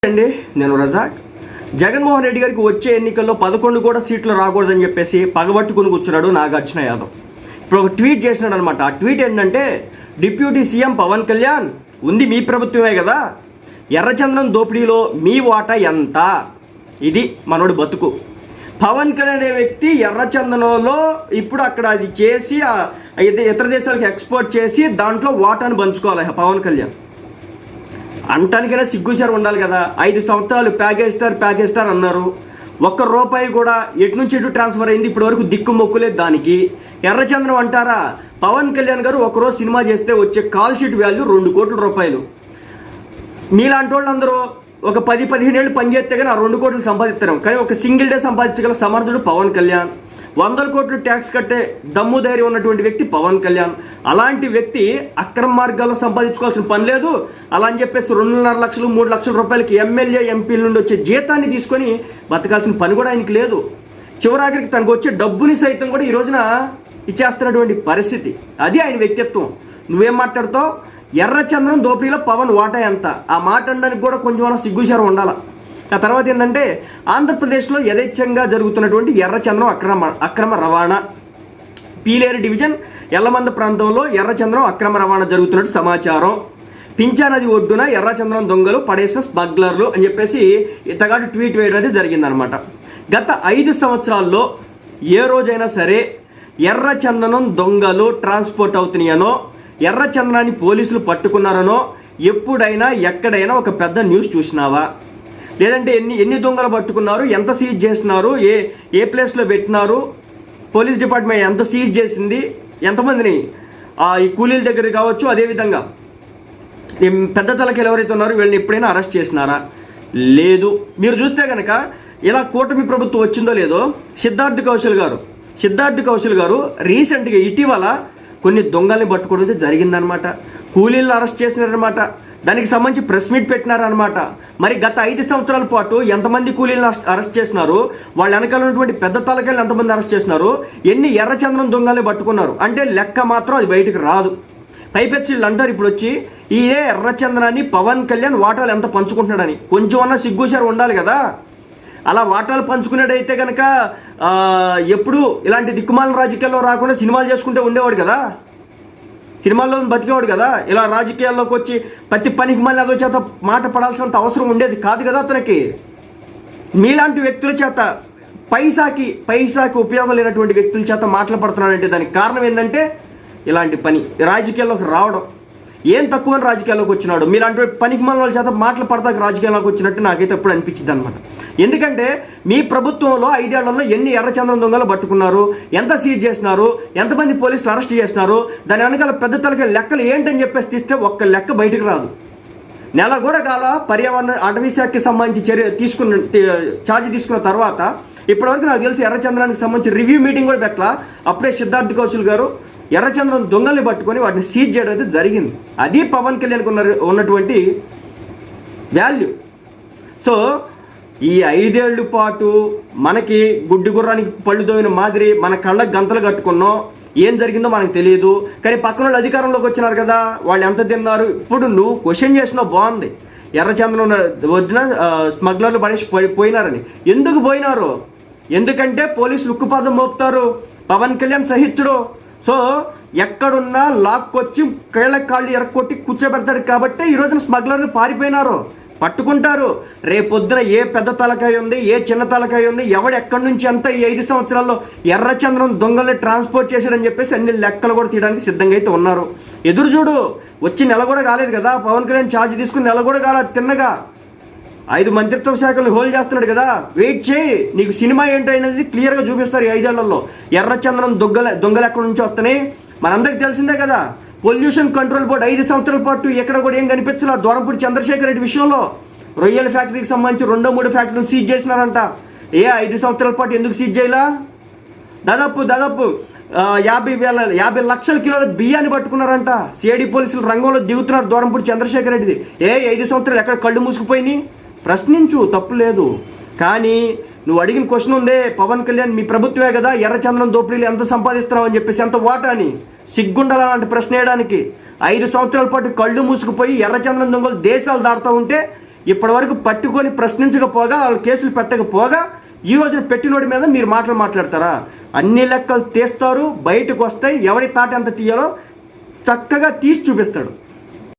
అండి, నేను రజాక్. జగన్మోహన్ రెడ్డి గారికి వచ్చే ఎన్నికల్లో 11 కూడా సీట్లు రాకూడదని చెప్పేసి పగబట్టుకుని కూర్చున్నాడు నాగార్జున యాదవ్. ఇప్పుడు ఒక ట్వీట్ చేసినాడు అనమాట. ఆ ట్వీట్ ఏంటంటే, డిప్యూటీ సీఎం పవన్ కళ్యాణ్ ఉంది మీ ప్రభుత్వమే కదా, ఎర్రచంద్రం దోపిడీలో మీ వాటా ఎంత? ఇది మనోడు బతుకు. పవన్ కళ్యాణ్ అనే వ్యక్తి ఎర్రచందనంలో ఇప్పుడు అక్కడ అది చేసి ఇతర దేశాలకు ఎక్స్పోర్ట్ చేసి దాంట్లో వాటాను పంచుకోవాలి పవన్ కళ్యాణ్. అంటానికైనా సిగ్గుసారి ఉండాలి కదా. 5 సంవత్సరాలు ప్యాకేజ్ స్టార్ అన్నారు. ₹1 కూడా ఎటు నుంచి ఎటు ట్రాన్స్ఫర్ అయింది, ఇప్పటి వరకు దిక్కు మొక్కులేదు దానికి. ఎర్రచంద్రం అంటారా? పవన్ కళ్యాణ్ గారు ఒకరోజు సినిమా చేస్తే వచ్చే కాల్ షీట్ వాల్యూ ₹2 కోట్ల. మీలాంటి వాళ్ళు అందరూ ఒక 10-15 ఏళ్ళు పనిచేస్తే కానీ ఆ 2 కోట్లు సంపాదిస్తారు. కానీ ఒక సింగిల్ డే సంపాదించగల సమర్థుడు పవన్ కళ్యాణ్. 100 కోట్లు ట్యాక్స్ కట్టే దమ్ము ధైర్యం ఉన్నటువంటి వ్యక్తి పవన్ కళ్యాణ్. అలాంటి వ్యక్తి అక్రమ మార్గాల్లో సంపాదించుకోవాల్సిన పని లేదు. అలా అని చెప్పేసి 2.5 లక్షలు 3 లక్షల రూపాయలకి ఎమ్మెల్యే ఎంపీల నుండి వచ్చే జీతాన్ని తీసుకొని బతకాల్సిన పని కూడా ఆయనకి లేదు. చివరాఖరికి తనకు వచ్చే డబ్బుని సైతం కూడా ఈ రోజున ఇచ్చేస్తున్నటువంటి పరిస్థితి. అది ఆయన వ్యక్తిత్వం. నువ్వేం మాట్లాడుతావు? ఎర్రచంద్రం దోపిడీలో పవన్ వాటా ఎంత? ఆ మాట అనడానికి కూడా కొంచెం సిగ్గుచారం ఉండాలి. ఆ తర్వాత ఏంటంటే, ఆంధ్రప్రదేశ్లో యథేచ్ఛంగా జరుగుతున్నటువంటి ఎర్రచంద్రం అక్రమ రవాణా. పీలేరు డివిజన్ ఎల్లమంద ప్రాంతంలో ఎర్రచంద్రం అక్రమ రవాణా జరుగుతున్నట్టు సమాచారం. పింఛా నది ఒడ్డున ఎర్రచంద్రం దొంగలు పడేసిన స్మగ్లర్లు అని చెప్పేసి ఇతగాడు ట్వీట్ వేయడం అయితే జరిగిందనమాట. గత 5 సంవత్సరాల్లో ఏ రోజైనా సరే ఎర్రచందనం దొంగలు ట్రాన్స్పోర్ట్ అవుతున్నాయనో, ఎర్రచందనాన్ని పోలీసులు పట్టుకున్నారనో ఎప్పుడైనా ఎక్కడైనా ఒక పెద్ద న్యూస్ చూసినావా? లేదంటే ఎన్ని దొంగలు పట్టుకున్నారు, ఎంత సీజ్ చేస్తున్నారు, ఏ ప్లేస్లో పెట్టినారు, పోలీస్ డిపార్ట్మెంట్ ఎంత సీజ్ చేసింది, ఎంతమందిని ఈ కూలీల దగ్గర కావచ్చు, అదేవిధంగా పెద్ద తలకాయలు ఎవరైతే ఉన్నారో వీళ్ళని ఎప్పుడైనా అరెస్ట్ చేసినారా? లేదు. మీరు చూస్తే కనుక ఇలా కూటమి ప్రభుత్వం వచ్చిందో లేదో, సిద్ధార్థ్ కౌశల్ గారు రీసెంట్గా ఇటీవల కొన్ని దొంగల్ని పట్టుకోవడం జరిగిందనమాట. కూలీలను అరెస్ట్ చేసినారనమాట. దానికి సంబంధించి ప్రెస్ మీట్ పెట్టినారనమాట. మరి గత 5 సంవత్సరాల పాటు ఎంతమంది కూలీలను అరెస్ట్ చేసినారు, వాళ్ళ వెనకాల ఉన్నటువంటి పెద్ద తలకాయలు ఎంతమంది అరెస్ట్ చేసినారు, ఎన్ని ఎర్రచంద్రం దొంగల్ని పట్టుకున్నారు అంటే లెక్క మాత్రం అది బయటకు రాదు. పైపెచ్చి వీళ్ళు అంటారు ఇప్పుడు వచ్చి, ఇదే ఎర్రచంద్రాన్ని పవన్ కళ్యాణ్ వాటాలు ఎంత పంచుకుంటున్నాడని. కొంచెం అన్న సిగ్గుసారి ఉండాలి కదా. అలా వాటాలు పంచుకునేటైతే కనుక ఎప్పుడు ఇలాంటి దిక్కుమాల రాజకీయాల్లో రాకుండా సినిమాలు చేసుకుంటే ఉండేవాడు కదా, సినిమాల్లో బతికేవాడు కదా. ఇలా రాజకీయాల్లోకి వచ్చి ప్రతి పనికి మళ్ళీ అదో చేత మాట పడాల్సినంత అవసరం ఉండేది కాదు కదా అతనికి. మీలాంటి వ్యక్తుల చేత పైసాకి ఉపయోగం లేనటువంటి వ్యక్తుల చేత మాటలు పడుతున్నాడంటే దానికి కారణం ఏంటంటే ఇలాంటి పని, రాజకీయాల్లోకి రావడం. ఏం తక్కువని రాజకీయాల్లోకి వచ్చినాడు, మీలాంటి పనికి మన వాళ్ళ చేత మాటలు పడతాక రాజకీయాల్లోకి వచ్చినట్టు నాకైతే ఎప్పుడు అనిపించింది అనమాట. ఎందుకంటే మీ ప్రభుత్వంలో 5 ఏళ్లలో ఎన్ని ఎర్రచంద్రం దొంగలు పట్టుకున్నారు, ఎంత సీజ్ చేసినారు, ఎంతమంది పోలీసులు అరెస్ట్ చేసినారు, దాని వెనకాల పెద్ద తలకి లెక్కలు ఏంటని చెప్పేసి తీస్తే ఒక్క లెక్క బయటకు రాదు. నెల కూడా కాల పర్యావరణ అటవీ శాఖకి సంబంధించి ఛార్జ్ తీసుకున్న తర్వాత ఇప్పటివరకు నాకు తెలిసి ఎర్రచంద్రానికి సంబంధించి రివ్యూ మీటింగ్ కూడా పెట్టలా. అప్పుడే సిద్ధార్థ్ కౌశల్ గారు ఎర్రచంద్రం దొంగల్ని పట్టుకొని వాటిని సీజ్ చేయడం అయితే జరిగింది. అది పవన్ కళ్యాణ్కి ఉన్నటువంటి వాల్యూ. సో ఈ 5 ఏళ్ల పాటు మనకి గుడ్డి గుర్రానికి పళ్ళు దోయిన మాదిరి మన కళ్ళకు గంతలు కట్టుకున్నాం. ఏం జరిగిందో మనకు తెలియదు. కానీ పక్కన వాళ్ళు అధికారంలోకి వచ్చినారు కదా, వాళ్ళు ఎంత తిన్నారు. ఇప్పుడు నువ్వు క్వశ్చన్ చేసినావు, బాగుంది. ఎర్రచంద్రం వద్దున స్మగ్లర్లు పడేసి పోయినారని. ఎందుకు పోయినారు? ఎందుకంటే పోలీసులు ఉక్కుపాదం మోపుతారు, పవన్ కళ్యాణ్ సహించడు. సో ఎక్కడున్నా లాక్కొచ్చి కాళ్ళు ఎరక్కొట్టి కూర్చోబెడతారు. కాబట్టి ఈరోజున స్మగ్లర్లు పారిపోయినారు, పట్టుకుంటారు. రేపొద్దున ఏ పెద్ద తలకాయ ఉంది, ఏ చిన్న తలకాయ ఉంది, ఎవడు ఎక్కడి నుంచి ఎంత ఈ 5 సంవత్సరాల్లో ఎర్రచంద్రం దొంగల్ని ట్రాన్స్పోర్ట్ చేశాడని చెప్పేసి అన్ని లెక్కలు కూడా తీయడానికి సిద్ధంగా అయితే ఉన్నారు. ఎదురు చూడు. వచ్చి నెల కూడా కాలేదు కదా పవన్ కళ్యాణ్ ఛార్జ్ తీసుకుని, నెల కూడా కాలేదు. తిన్నగా 5 మంత్రిత్వ శాఖలు హోల్డ్ చేస్తున్నాడు కదా, వెయిట్ చేయి. నీకు సినిమా ఏంటో అనేది క్లియర్గా చూపిస్తారు ఈ 5 ఏళ్లలో. ఎర్రచంద్రం దొంగలు ఎక్కడి నుంచి వస్తున్నాయి మనందరికీ తెలిసిందే కదా. పొల్యూషన్ కంట్రోల్ బోర్డు 5 సంవత్సరాల పాటు ఎక్కడ కూడా ఏం కనిపించాల. దూరంపూడి చంద్రశేఖర్ రెడ్డి విషయంలో రొయ్యల ఫ్యాక్టరీకి సంబంధించి 2-3 ఫ్యాక్టరీలు సీజ్ చేసినారంట. 5 సంవత్సరాల పాటు ఎందుకు సీజ్ చేయాలా? దాదాపు 50 లక్షల కిలోల బియ్యాన్ని పట్టుకున్నారంట. సిఐడి పోలీసులు రంగంలో దిగుతున్నారు దూరంపూడి చంద్రశేఖర్ రెడ్డిది. 5 సంవత్సరాలు ఎక్కడ కళ్ళు మూసుకుపోయినాయి? ప్రశ్నించు, తప్పు లేదు. కానీ నువ్వు అడిగిన క్వశ్చన్ ఉందే, పవన్ కళ్యాణ్ మీ ప్రభుత్వమే కదా, ఎర్రచంద్రం దోపిడీలు ఎంత సంపాదిస్తున్నావు అని చెప్పేసి ఎంత వాటా అని సిగ్గుండాలి అలాంటి ప్రశ్న వేయడానికి. 5 సంవత్సరాల పాటు కళ్ళు మూసుకుపోయి ఎర్రచంద్రం దొంగలు దేశాలు దాడుతూ ఉంటే ఇప్పటివరకు పట్టుకొని ప్రశ్నించకపోగా వాళ్ళు కేసులు పెట్టకపోగా ఈ రోజున పెట్టినోడి మీద మీరు మాట్లాడతారా? అన్ని లెక్కలు తీస్తారు, బయటకు వస్తాయి, ఎవరి తాట ఎంత తీయాలో చక్కగా తీసి చూపిస్తాడు.